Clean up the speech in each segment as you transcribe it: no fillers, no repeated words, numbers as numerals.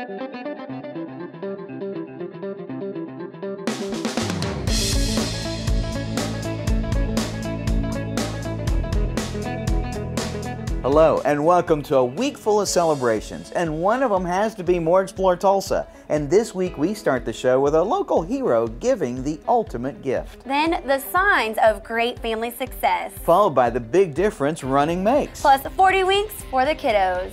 Hello and welcome to a week full of celebrations, and one of them has to be More Explore Tulsa. And this week we start the show with a local hero giving the ultimate gift. Then the signs of great family success. Followed by the big difference running makes. Plus 40 winks for the kiddos.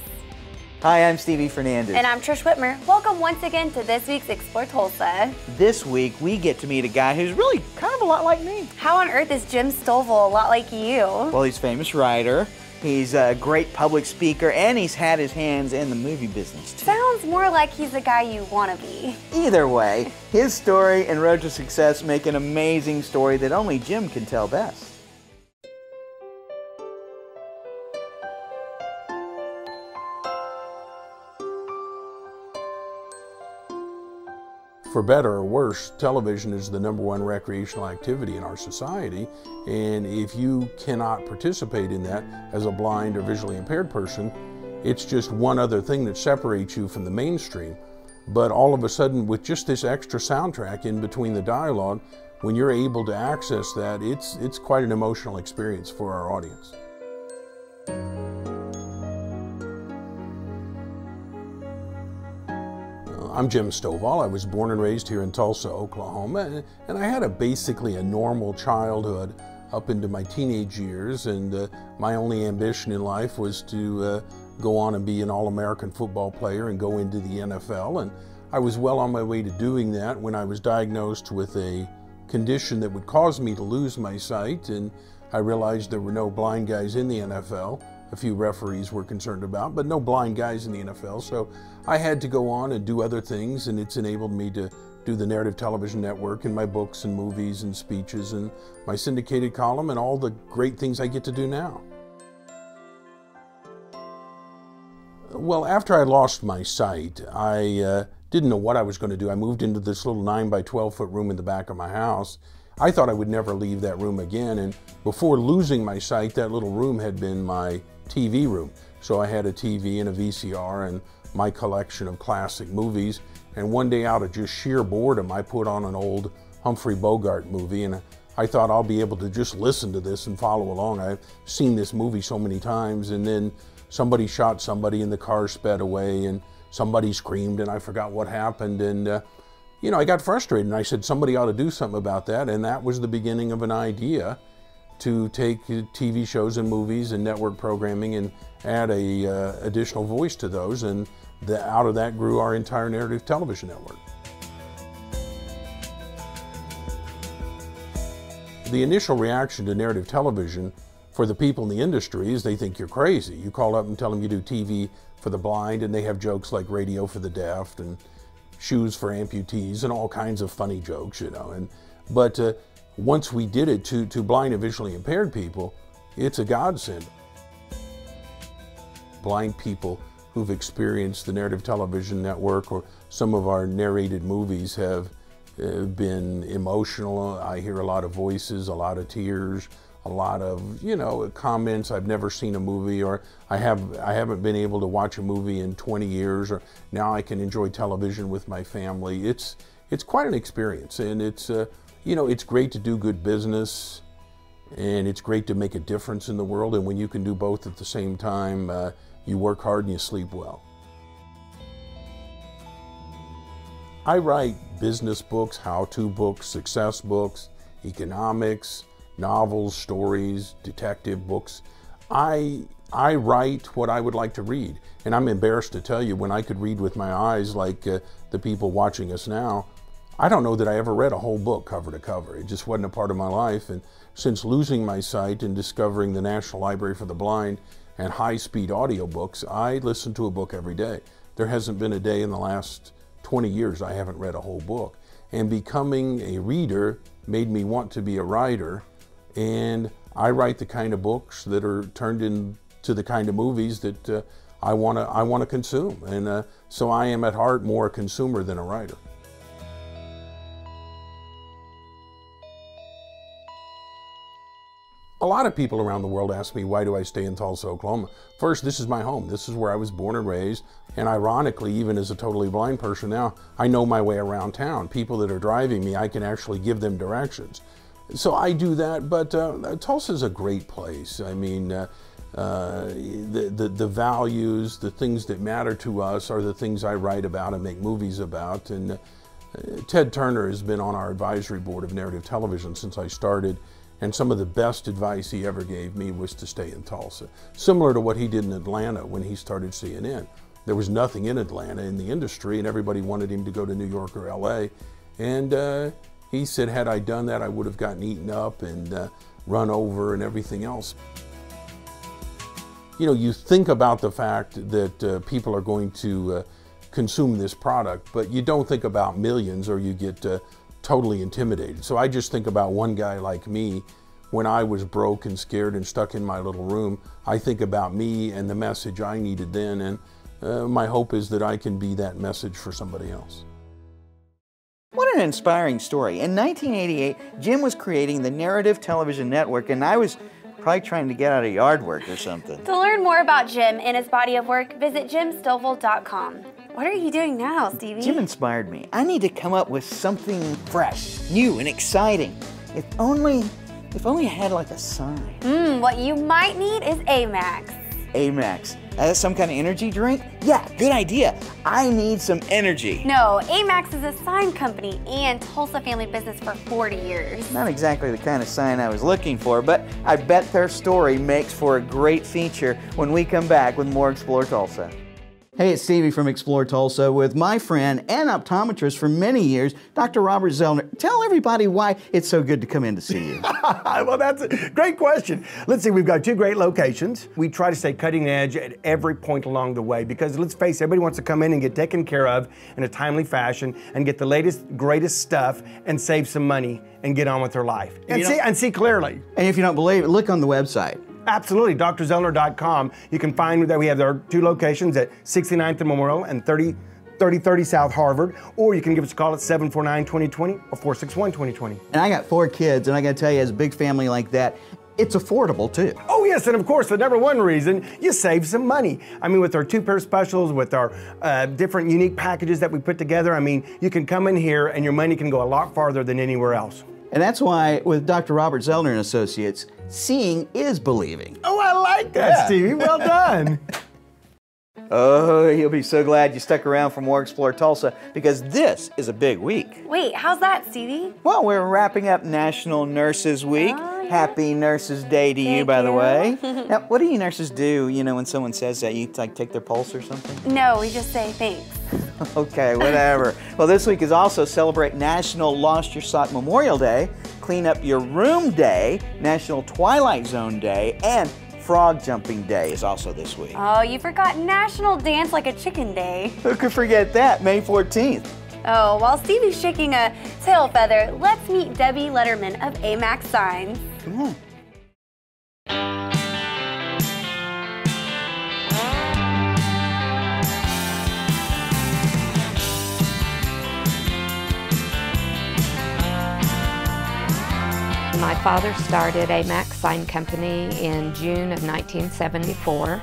Hi, I'm Stevie Fernandez. And I'm Trish Whitmer. Welcome once again to this week's Explore Tulsa. This week we get to meet a guy who's really kind of a lot like me. How on earth is Jim Stovall a lot like you? Well, he's a famous writer. He's a great public speaker, and he's had his hands in the movie business, too. Sounds more like he's the guy you want to be. Either way, his story and road to success make an amazing story that only Jim can tell best. For better or worse, television is the #1 recreational activity in our society, and if you cannot participate in that as a blind or visually impaired person, it's just one other thing that separates you from the mainstream. But all of a sudden, with just this extra soundtrack in between the dialogue, when you're able to access that, it's quite an emotional experience for our audience. I'm Jim Stovall. I was born and raised here in Tulsa, Oklahoma, and I had basically a normal childhood up into my teenage years, and my only ambition in life was to go on and be an All-American football player and go into the NFL, and I was well on my way to doing that when I was diagnosed with a condition that would cause me to lose my sight, and I realized there were no blind guys in the NFL. A few referees were concerned about, but no blind guys in the NFL, so I had to go on and do other things, and it's enabled me to do the Narrative Television Network and my books and movies and speeches and my syndicated column and all the great things I get to do now. Well, after I lost my sight, I didn't know what I was going to do. I moved into this little 9 by 12 foot room in the back of my house. I thought I would never leave that room again, and before losing my sight, that little room had been my TV room. So I had a TV and a VCR and my collection of classic movies, and one day out of just sheer boredom, I put on an old Humphrey Bogart movie, and I thought I'll be able to just listen to this and follow along. I've seen this movie so many times, and then somebody shot somebody and the car sped away, and somebody screamed, and I forgot what happened, and you know, I got frustrated, and I said somebody ought to do something about that, and that was the beginning of an idea to take TV shows and movies and network programming and add a additional voice to those, and out of that grew our entire Narrative Television Network. The initial reaction to narrative television for the people in the industry is they think you're crazy. You call up and tell them you do TV for the blind, and they have jokes like radio for the deaf and shoes for amputees and all kinds of funny jokes, you know. But once we did it to blind and visually impaired people, it's a godsend. Blind people who've experienced the Narrative Television Network or some of our narrated movies have been emotional. I hear a lot of voices, a lot of tears, a lot of, you know, comments. I've never seen a movie, or I haven't been able to watch a movie in 20 years, or now I can enjoy television with my family. It's quite an experience, and it's you know, it's great to do good business, and it's great to make a difference in the world, and when you can do both at the same time, you work hard and you sleep well. I write business books, how-to books, success books, economics, novels, stories, detective books. I write what I would like to read, and I'm embarrassed to tell you, when I could read with my eyes like the people watching us now, I don't know that I ever read a whole book cover to cover. It just wasn't a part of my life, and since losing my sight and discovering the National Library for the Blind and high-speed audiobooks, I listen to a book every day. There hasn't been a day in the last 20 years I haven't read a whole book, and becoming a reader made me want to be a writer. And I write the kind of books that are turned into the kind of movies that I want to consume. And so I am at heart more a consumer than a writer. A lot of people around the world ask me, why do I stay in Tulsa, Oklahoma? First, this is my home. This is where I was born and raised. And ironically, even as a totally blind person now, I know my way around town. People that are driving me, I can actually give them directions. So I do that, but Tulsa is a great place. I mean, the values, the things that matter to us are the things I write about and make movies about. And Ted Turner has been on our advisory board of narrative television since I started. And some of the best advice he ever gave me was to stay in Tulsa. Similar to what he did in Atlanta when he started CNN. There was nothing in Atlanta in the industry and everybody wanted him to go to New York or LA. And he said, had I done that, I would have gotten eaten up and run over and everything else. You know, you think about the fact that people are going to consume this product, but you don't think about millions or you get totally intimidated. So I just think about one guy like me. When I was broke and scared and stuck in my little room, I think about me and the message I needed then, and my hope is that I can be that message for somebody else. What an inspiring story. In 1988, Jim was creating the Narrative Television Network, and I was probably trying to get out of yard work or something. To learn more about Jim and his body of work, visit jimstovall.com. What are you doing now, Stevie? Jim inspired me. I need to come up with something fresh, new, and exciting. If only I had like a sign. What you might need is Amax. Amax. That's some kind of energy drink? Yeah, good idea. I need some energy. No, Amax is a sign company and Tulsa family business for 40 years. Not exactly the kind of sign I was looking for, but I bet their story makes for a great feature when we come back with more Explore Tulsa. Hey, it's Stevie from Explore Tulsa with my friend and optometrist for many years, Dr. Robert Zellner. Tell everybody why it's so good to come in to see you. Well, that's a great question. Let's see, we've got two great locations. We try to stay cutting edge at every point along the way because let's face it, everybody wants to come in and get taken care of in a timely fashion and get the latest, greatest stuff and save some money and get on with their life. And see clearly. And if you don't believe it, look on the website. Absolutely, drzellner.com. You can find that we have our two locations at 69th and Memorial and 3030 South Harvard, or you can give us a call at 749-2020 or 461-2020. And I got 4 kids, and I got to tell you, as a big family like that, it's affordable too. Oh yes, and of course, the number one reason, you save some money. I mean, with our 2-pair specials, with our different unique packages that we put together, I mean, you can come in here and your money can go a lot farther than anywhere else. And that's why with Dr. Robert Zellner and Associates, seeing is believing. Oh, I like that, Stevie. Well done. Oh, you'll be so glad you stuck around for more Explore Tulsa because this is a big week. Wait, how's that, Stevie? Well, we're wrapping up National Nurses Week. Oh, yeah. Happy Nurses Day to you, Thank by the you. way. Now, what do you nurses do, you know, when someone says that? You like take their pulse or something? No, we just say thanks. Okay, whatever. Well, this week is also celebrate National Lost Your Sock Memorial Day, Clean Up Your Room Day, National Twilight Zone Day, and Frog Jumping Day is also this week. Oh, you forgot National Dance Like a Chicken Day. Who could forget that? May 14th. Oh, while Stevie's shaking a tail feather, let's meet Debbie Letterman of Amax Signs. Come on. My father started Amax Sign Company in June of 1974.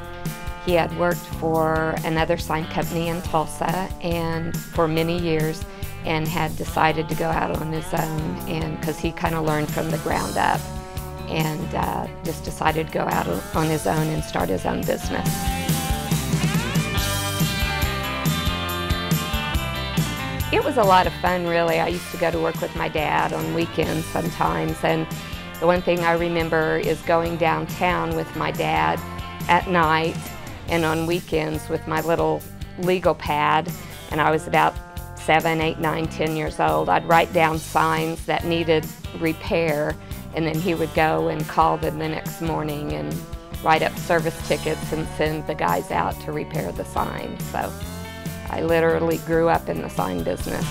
He had worked for another sign company in Tulsa and for many years and had decided to go out on his own, and because he kind of learned from the ground up and just decided to go out on his own and start his own business. It was a lot of fun, really. I used to go to work with my dad on weekends sometimes, and the one thing I remember is going downtown with my dad at night and on weekends with my little legal pad, and I was about 7, 8, 9, 10 years old. I'd write down signs that needed repair, and then he would go and call them the next morning and write up service tickets and send the guys out to repair the sign. So I literally grew up in the sign business.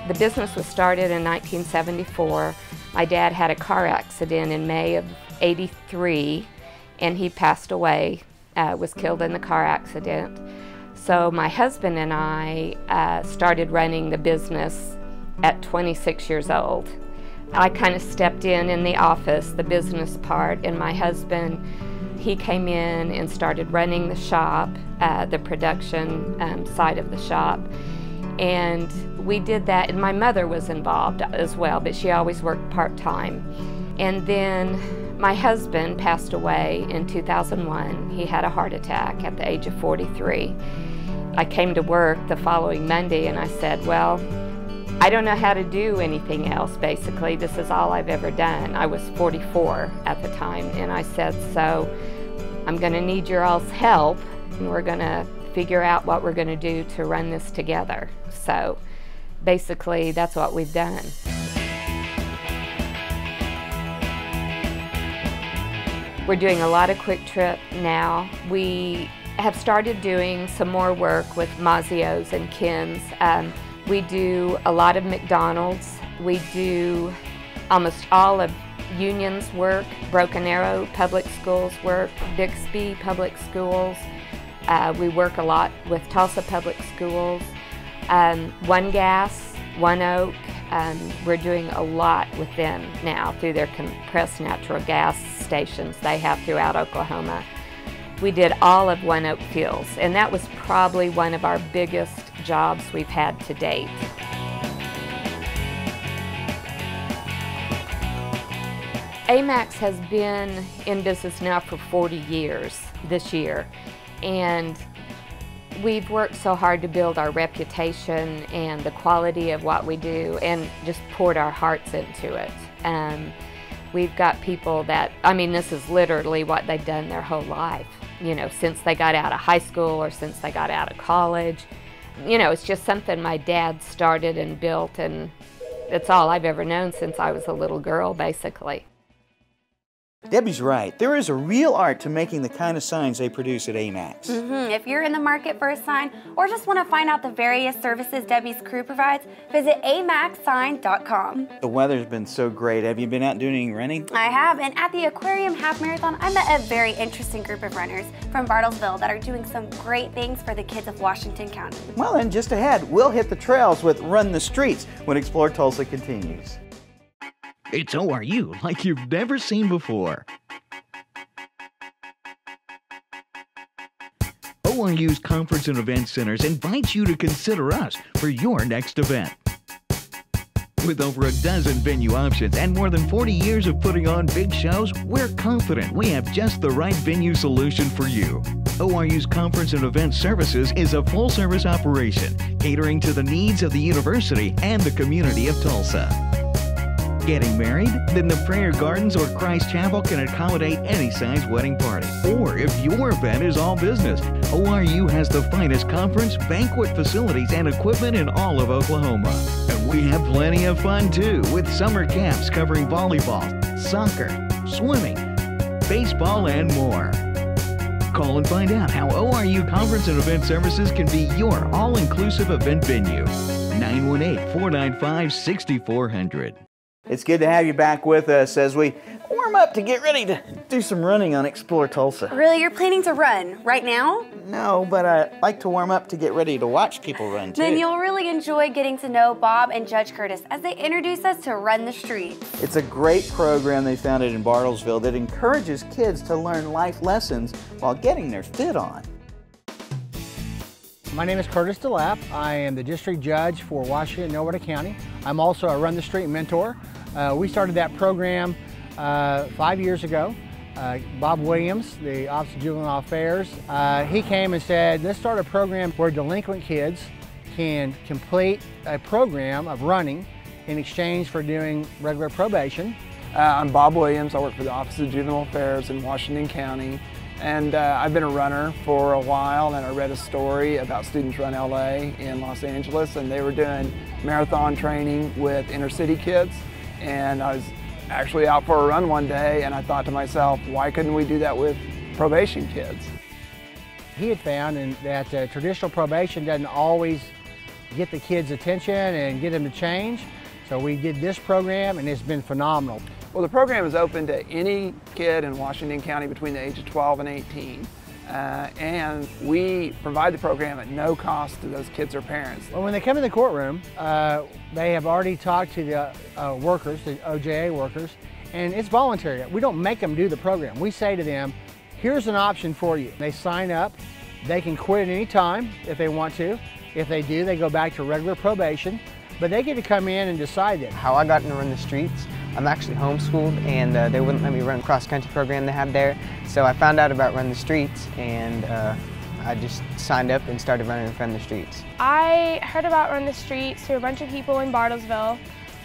The business was started in 1974. My dad had a car accident in May of '83, and he passed away, was killed in the car accident. So my husband and I started running the business at 26 years old. I kind of stepped in the office, the business part, and my husband, he came in and started running the shop, the production side of the shop. And we did that, and my mother was involved as well, but she always worked part-time. And then my husband passed away in 2001. He had a heart attack at the age of 43. I came to work the following Monday and I said, well, I don't know how to do anything else, basically. This is all I've ever done. I was 44 at the time, and I said, so I'm gonna need your all's help, and we're gonna figure out what we're gonna do to run this together. So basically, that's what we've done. We're doing a lot of quick trip now. We have started doing some more work with Mazio's and Ken's. We do a lot of McDonald's. We do almost all of Union's work, Broken Arrow Public Schools work, Bixby Public Schools. We work a lot with Tulsa Public Schools. One Gas, One Oak, we're doing a lot with them now through their compressed natural gas stations they have throughout Oklahoma. We did all of One Oak Fuels, and that was probably one of our biggest jobs we've had to date. AMAX has been in business now for 40 years this year, and we've worked so hard to build our reputation and the quality of what we do, and just poured our hearts into it. We've got people that, I mean, this is literally what they've done their whole life, you know, since they got out of high school or since they got out of college. You know, it's just something my dad started and built, and it's all I've ever known since I was a little girl, basically. Debbie's right. There is a real art to making the kind of signs they produce at AMAX. If you're in the market for a sign or just want to find out the various services Debbie's crew provides, visit amaxsign.com. The weather's been so great. Have you been out doing any running? I have, and at the Aquarium Half Marathon, I met a very interesting group of runners from Bartlesville that are doing some great things for the kids of Washington County. Well, then just ahead, we'll hit the trails with Run the Streets when Explore Tulsa continues. It's ORU like you've never seen before. ORU's Conference and Event Centers invites you to consider us for your next event. With over a dozen venue options and more than 40 years of putting on big shows, we're confident we have just the right venue solution for you. ORU's Conference and Event Services is a full-service operation catering to the needs of the university and the community of Tulsa. Getting married? Then the Prayer Gardens or Christ Chapel can accommodate any size wedding party. Or if your event is all business, ORU has the finest conference, banquet facilities, and equipment in all of Oklahoma. And we have plenty of fun too, with summer camps covering volleyball, soccer, swimming, baseball, and more. Call and find out how ORU Conference and Event Services can be your all-inclusive event venue. 918-495-6400. It's good to have you back with us as we warm up to get ready to do some running on Explore Tulsa. Really, you're planning to run right now? No, but I like to warm up to get ready to watch people run too. Then you'll really enjoy getting to know Bob and Judge Curtis as they introduce us to Run the Streets. It's a great program they founded in Bartlesville that encourages kids to learn life lessons while getting their fit on. My name is Curtis DeLapp. I am the district judge for Washington and Nowata County. I'm also a Run the Street mentor. We started that program 5 years ago. Bob Williams, the Office of Juvenile Affairs, he came and said, let's start a program where delinquent kids can complete a program of running in exchange for doing regular probation. I'm Bob Williams. I work for the Office of Juvenile Affairs in Washington County. And I've been a runner for a while, and I read a story about Students Run LA in Los Angeles, and they were doing marathon training with inner city kids. And I was actually out for a run one day, and I thought to myself, why couldn't we do that with probation kids? He had found that traditional probation doesn't always get the kids' attention and get them to change. So we did this program, and it's been phenomenal. Well, the program is open to any kid in Washington County between the age of 12 and 18. and we provide the program at no cost to those kids or parents. Well, when they come in the courtroom, they have already talked to the workers, the OJA workers, and it's voluntary. We don't make them do the program. We say to them, here's an option for you. They sign up. They can quit at any time if they want to. If they do, they go back to regular probation, but they get to come in and decide that. How I got to run the streets, I'm actually homeschooled, and they wouldn't let me run a cross-country program they have there. So I found out about Run the Streets, and I just signed up and started running Run the Streets. I heard about Run the Streets through a bunch of people in Bartlesville,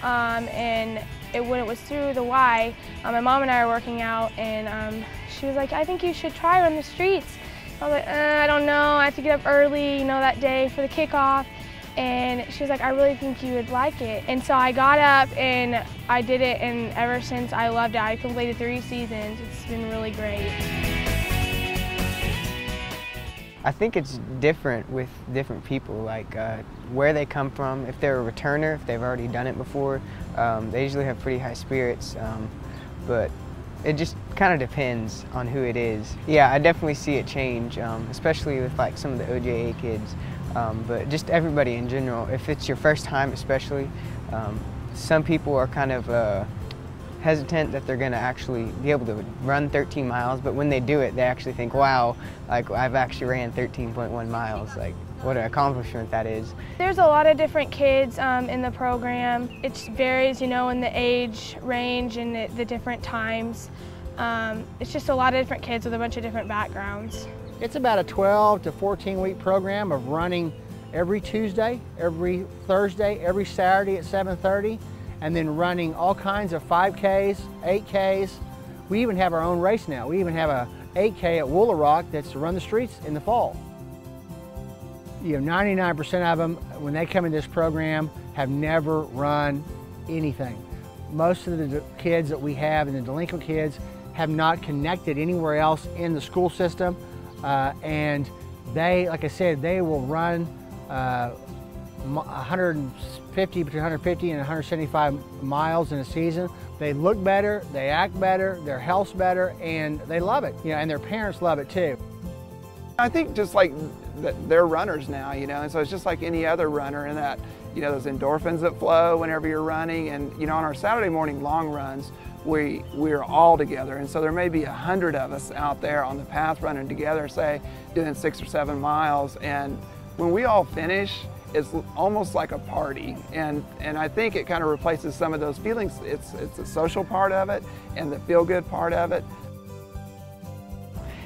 and when it was through the Y, my mom and I were working out, and she was like, I think you should try Run the Streets. I was like, I don't know, I have to get up early, that day for the kickoff. And she was like, I really think you would like it. And so I got up and I did it, and ever since I loved it. I completed 3 seasons. It's been really great. I think it's different with different people, like where they come from. If they're a returner, if they've already done it before, they usually have pretty high spirits, but it just kind of depends on who it is. Yeah, I definitely see it change, especially with like some of the OJA kids, but just everybody in general. If it's your first time especially, some people are kind of hesitant that they're going to actually be able to run 13 miles, but when they do it, they actually think, wow, like I've actually ran 13.1 miles, like what an accomplishment that is. There's a lot of different kids in the program. It varies, in the age range and the different times. It's just a lot of different kids with a bunch of different backgrounds. It's about a 12 to 14 week program of running every Tuesday, every Thursday, every Saturday at 7:30, and then running all kinds of 5Ks, 8Ks. We even have our own race now. We even have a 8K at Wooler Rock that's to run the streets in the fall. 99% of them, when they come in this program, have never run anything. Most of the kids that we have and the delinquent kids have not connected anywhere else in the school system, and they, like I said, they will run 150, between 150 and 175 miles in a season. They look better, they act better, their health's better, and they love it, and their parents love it too. I think just like they're runners now, and so it's just like any other runner in that, those endorphins that flow whenever you're running. And, on our Saturday morning long runs, we're all together. And so there may be 100 of us out there on the path running together, say, doing 6 or 7 miles. And when we all finish, it's almost like a party. And I think it kind of replaces some of those feelings. It's the social part of it and the feel-good part of it.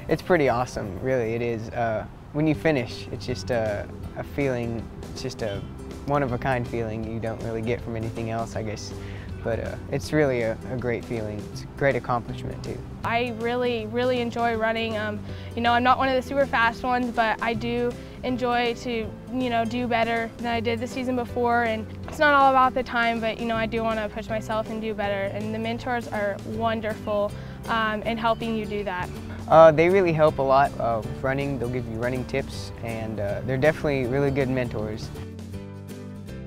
It's pretty awesome, really, it is. When you finish, it's just a feeling, it's just a one-of-a-kind feeling you don't really get from anything else, I guess. But it's really a great feeling. It's a great accomplishment, too. I really, really enjoy running. I'm not one of the super fast ones, but I do enjoy to, do better than I did the season before. And it's not all about the time, but, I do want to push myself and do better. And the mentors are wonderful in helping you do that. They really help a lot with running. They'll give you running tips, and they're definitely really good mentors.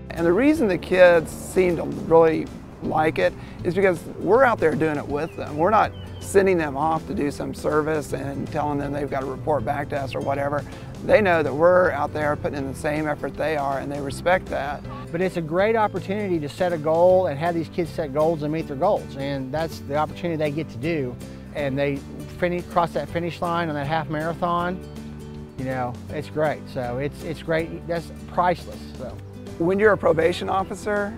And the reason the kids seem to really like it is because we're out there doing it with them. We're not sending them off to do some service and telling them they've got to report back to us or whatever. They know that we're out there putting in the same effort they are, and they respect that. But it's a great opportunity to set a goal and have these kids set goals and meet their goals, and that's the opportunity they get to do. And they cross that finish line on that half marathon, it's great. So it's great. That's priceless. So when you're a probation officer,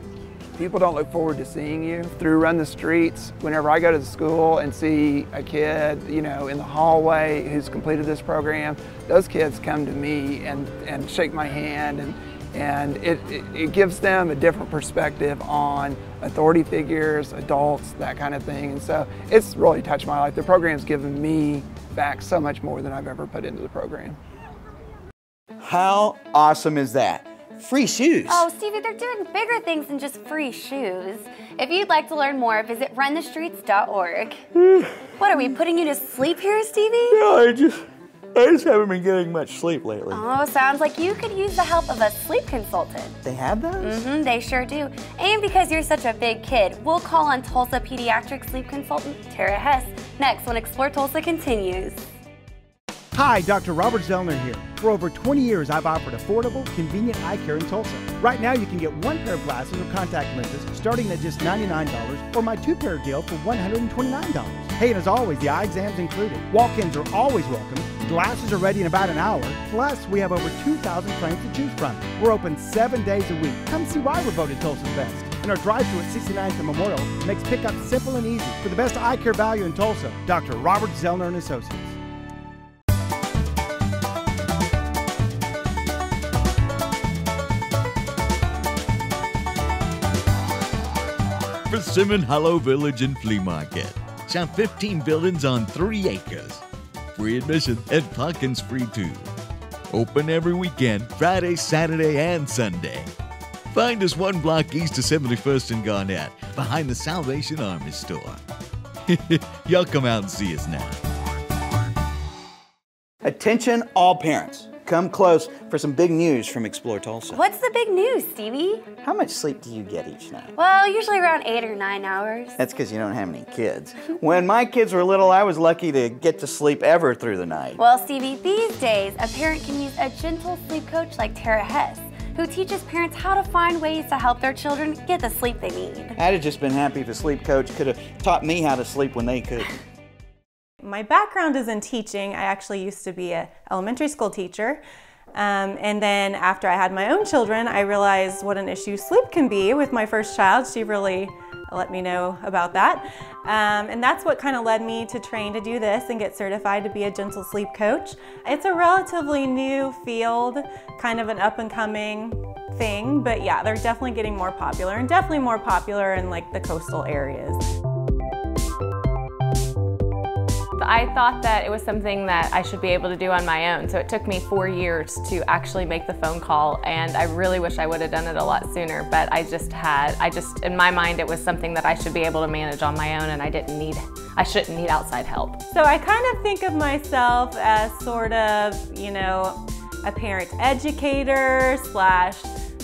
people don't look forward to seeing you. Through Run the Streets, whenever I go to the school and see a kid, in the hallway who's completed this program, those kids come to me and shake my hand, and it gives them a different perspective on authority figures, adults, that kind of thing. And so it's really touched my life. The program's given me back so much more than I've ever put into the program. How awesome is that? Free shoes. Oh, Stevie, they're doing bigger things than just free shoes. If you'd like to learn more, visit runthestreets.org. What, are we putting you to sleep here, Stevie? No, I just haven't been getting much sleep lately. Oh, sounds like you could use the help of a sleep consultant. They have those? Mm-hmm, they sure do. And because you're such a big kid, we'll call on Tulsa Pediatric sleep consultant Tara Hess next when Explore Tulsa continues. Hi, Dr. Robert Zellner here. For over 20 years, I've offered affordable, convenient eye care in Tulsa. Right now, you can get 1 pair of glasses or contact lenses starting at just $99 or my 2-pair deal for $129. Hey, and as always, the eye exam's included. Walk-ins are always welcome. Glasses are ready in about an hour. Plus, we have over 2,000 frames to choose from. We're open 7 days a week. Come see why we're voted Tulsa's best. And our drive-thru at 69th and Memorial makes pickup simple and easy. For the best eye care value in Tulsa, Dr. Robert Zellner and Associates. Persimmon Hollow Village and Flea Market. Shop 15 buildings on 3 acres. Free admission and parking's free too. Open every weekend, Friday, Saturday, and Sunday. Find us 1 block east of 71st and Garnett, behind the Salvation Army store. Y'all come out and see us now. Attention all parents. Come close for some big news from Explore Tulsa. What's the big news, Stevie? How much sleep do you get each night? Well, usually around 8 or 9 hours. That's because you don't have any kids. When my kids were little, I was lucky to get to sleep ever through the night. Well, Stevie, these days, a parent can use a gentle sleep coach like Tara Hess, who teaches parents how to find ways to help their children get the sleep they need. I'd have just been happy if a sleep coach could have taught me how to sleep when they could. My background is in teaching. I actually used to be an elementary school teacher. And then after I had my own children, I realized what an issue sleep can be with my first child. She really let me know about that. And that's what kind of led me to train to do this and get certified to be a gentle sleep coach. It's a relatively new field, kind of an up and coming thing, but yeah, they're definitely getting more popular, and definitely more popular in like the coastal areas. I thought that it was something that I should be able to do on my own, so it took me 4 years to actually make the phone call, and I really wish I would have done it a lot sooner, but in my mind, it was something that I should be able to manage on my own, and I shouldn't need outside help. So I kind of think of myself as sort of, you know, a parent educator slash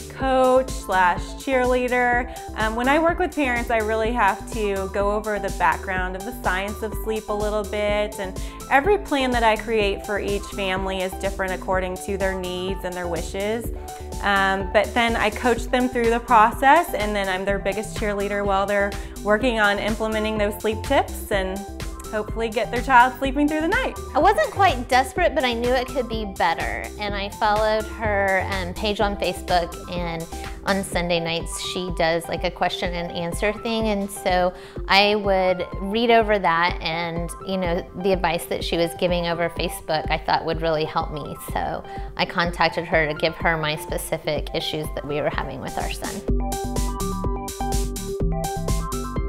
coach slash cheerleader. When I work with parents, I really have to go over the background of the science of sleep a little bit, and every plan that I create for each family is different according to their needs and their wishes. But then I coach them through the process, and then I'm their biggest cheerleader while they're working on implementing those sleep tips and hopefully get their child sleeping through the night. I wasn't quite desperate, but I knew it could be better. And I followed her page on Facebook, and on Sunday nights she does like a question and answer thing. And so I would read over that, and you know, the advice that she was giving over Facebook I thought would really help me. So I contacted her to give her my specific issues that we were having with our son.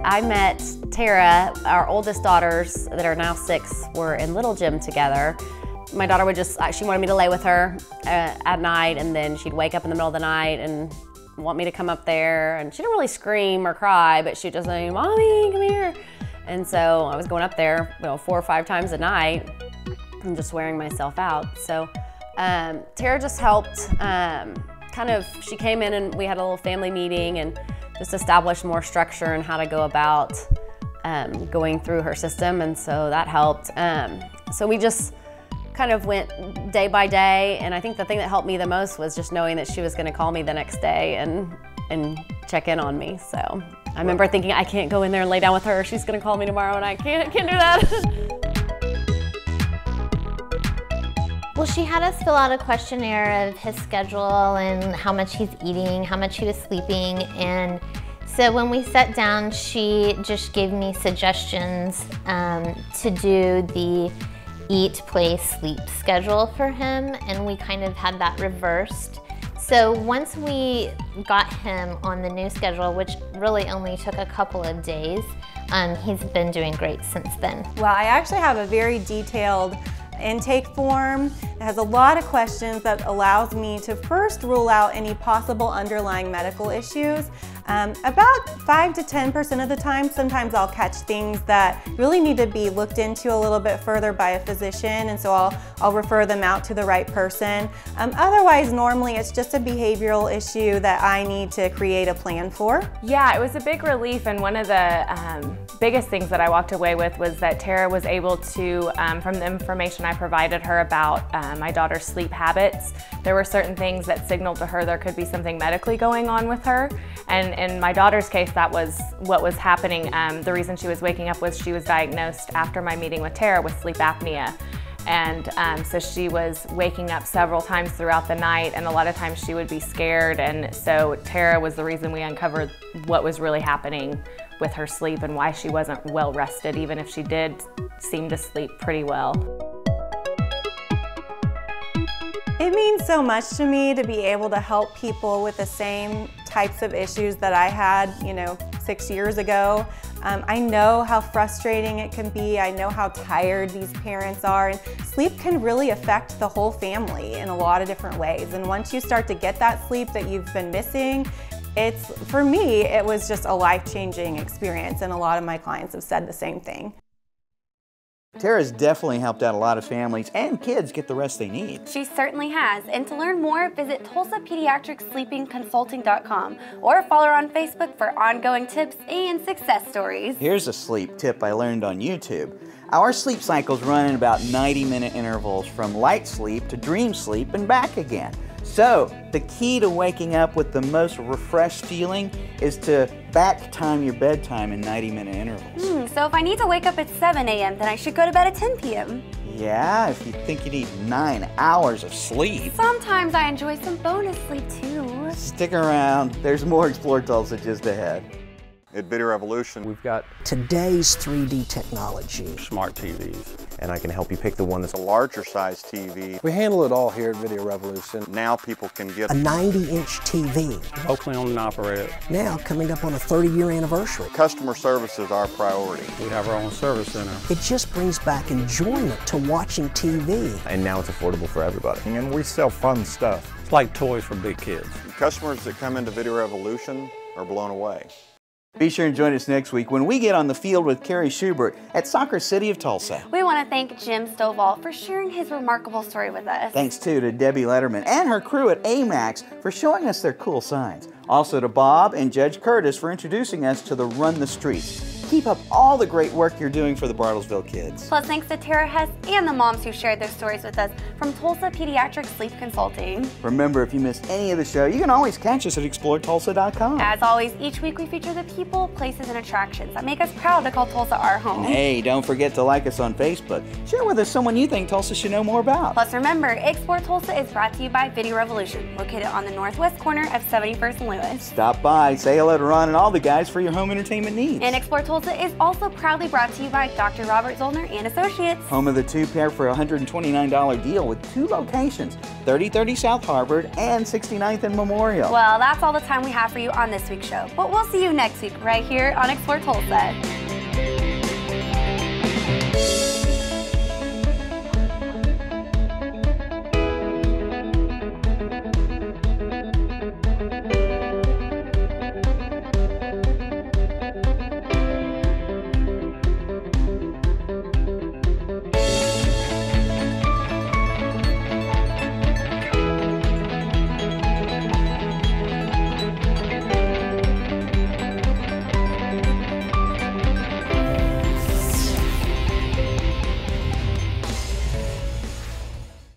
I met Tara. Our oldest daughters, that are now 6, were in Little Gym together. My daughter would she wanted me to lay with her at night, and then she'd wake up in the middle of the night and want me to come up there. And she didn't really scream or cry, but she'd just say, "Mommy, come here." And so I was going up there, you know, 4 or 5 times a night and just wearing myself out. So Tara just helped she came in and we had a little family meeting and just established more structure and how to go about going through her system, and so that helped. So we just kind of went day by day, and I think the thing that helped me the most was just knowing that she was going to call me the next day and check in on me. So I remember thinking, I can't go in there and lay down with her. She's going to call me tomorrow, and I can't do that. Well, she had us fill out a questionnaire of his schedule and how much he's eating, how much he was sleeping, and so when we sat down, she just gave me suggestions to do the eat, play, sleep schedule for him, and we kind of had that reversed. So once we got him on the new schedule, which really only took a couple of days, he's been doing great since then. Well, I actually have a very detailed intake form It has a lot of questions that allows me to first rule out any possible underlying medical issues. About 5 to 10% of the time, sometimes I'll catch things that really need to be looked into a little bit further by a physician, and so I'll refer them out to the right person. Otherwise, normally it's just a behavioral issue that I need to create a plan for. Yeah, it was a big relief, and one of the biggest things that I walked away with was that Tara was able to, from the information I provided her about my daughter's sleep habits, there were certain things that signaled to her there could be something medically going on with her. And in my daughter's case, that was what was happening. The reason she was waking up was she was diagnosed after my meeting with Tara with sleep apnea. And so she was waking up several times throughout the night, and a lot of times she would be scared. And so Tara was the reason we uncovered what was really happening with her sleep and why she wasn't well rested, even if she did seem to sleep pretty well. It means so much to me to be able to help people with the same types of issues that I had, 6 years ago. I know how frustrating it can be. I know how tired these parents are, and sleep can really affect the whole family in a lot of different ways. And once you start to get that sleep that you've been missing, for me, it was just a life-changing experience, and a lot of my clients have said the same thing. Tara's definitely helped out a lot of families and kids get the rest they need. She certainly has. And to learn more, visit TulsaPediatricSleepingConsulting.com or follow her on Facebook for ongoing tips and success stories. Here's a sleep tip I learned on YouTube. Our sleep cycles run in about 90-minute intervals from light sleep to dream sleep and back again. So, the key to waking up with the most refreshed feeling is to back time your bedtime in 90-minute intervals. So if I need to wake up at 7 a.m., then I should go to bed at 10 p.m. Yeah, if you think you need 9 hours of sleep. Sometimes I enjoy some bonus sleep too. Stick around, there's more Explore Tulsa just ahead. At Video Revolution, we've got today's 3D technology. Smart TVs. And I can help you pick the one that's a larger size TV. We handle it all here at Video Revolution. Now people can get a 90-inch TV. Locally owned and operated. Now coming up on a 30-year anniversary. Customer service is our priority. We have our own service center. It just brings back enjoyment to watching TV. And now it's affordable for everybody. And we sell fun stuff. It's like toys for big kids. Customers that come into Video Revolution are blown away. Be sure and join us next week when we get on the field with Carrie Schubert at Soccer City of Tulsa. We want to thank Jim Stovall for sharing his remarkable story with us. Thanks too to Debbie Letterman and her crew at AMAX for showing us their cool signs. Also to Bob and Judge Curtis for introducing us to the Run the Streets. Keep up all the great work you're doing for the Bartlesville kids. Plus thanks to Tara Hess and the moms who shared their stories with us from Tulsa Pediatric Sleep Consulting. Remember, if you missed any of the show, you can always catch us at ExploreTulsa.com. As always, each week we feature the people, places, and attractions that make us proud to call Tulsa our home. And hey, don't forget to like us on Facebook. Share with us someone you think Tulsa should know more about. Plus remember, Explore Tulsa is brought to you by Video Revolution, located on the northwest corner of 71st and Lewis. Stop by, say hello to Ron and all the guys for your home entertainment needs. And Explore Tulsa is also proudly brought to you by Dr. Robert Zollner and Associates. Home of the 2-pair for a $129 deal with 2 locations, 3030 South Harvard and 69th and Memorial. Well, that's all the time we have for you on this week's show, but we'll see you next week right here on Explore Tulsa.